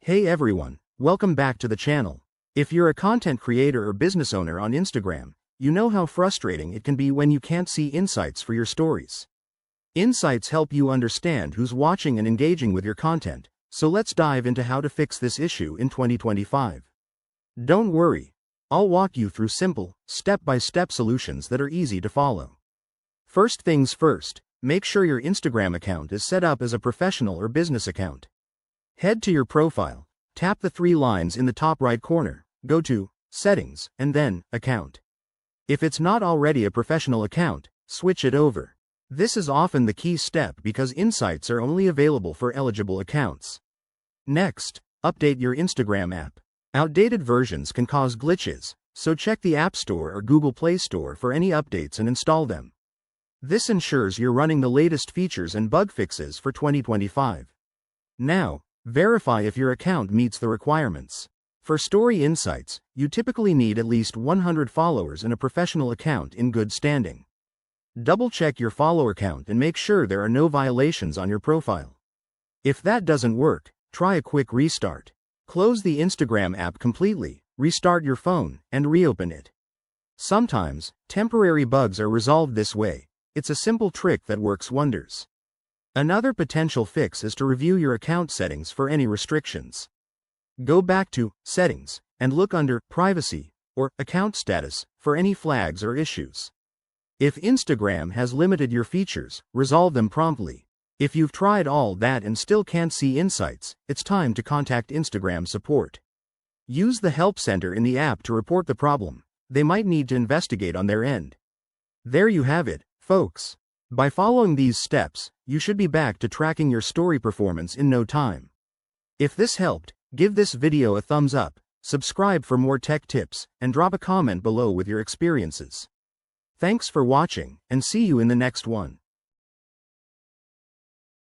Hey everyone, welcome back to the channel. If you're a content creator or business owner on Instagram, you know how frustrating it can be when you can't see insights for your stories. Insights help you understand who's watching and engaging with your content, so let's dive into how to fix this issue in 2025. Don't worry, I'll walk you through simple, step-by-step solutions that are easy to follow. First things first, make sure your Instagram account is set up as a professional or business account. Head to your profile, tap the three lines in the top right corner, go to Settings, and then Account. If it's not already a professional account, switch it over. This is often the key step because insights are only available for eligible accounts. Next, update your Instagram app. Outdated versions can cause glitches, so check the App Store or Google Play Store for any updates and install them. This ensures you're running the latest features and bug fixes for 2025. Now, verify if your account meets the requirements. For story insights, you typically need at least 100 followers and a professional account in good standing. Double-check your follower count and make sure there are no violations on your profile. If that doesn't work, try a quick restart. Close the Instagram app completely, restart your phone, and reopen it. Sometimes, temporary bugs are resolved this way. It's a simple trick that works wonders. Another potential fix is to review your account settings for any restrictions. Go back to Settings and look under Privacy or Account Status for any flags or issues. If Instagram has limited your features, resolve them promptly. If you've tried all that and still can't see insights, it's time to contact Instagram support. Use the Help Center in the app to report the problem. They might need to investigate on their end. There you have it, folks. By following these steps, you should be back to tracking your story performance in no time. If this helped, give this video a thumbs up, subscribe for more tech tips, and drop a comment below with your experiences. Thanks for watching, and see you in the next one.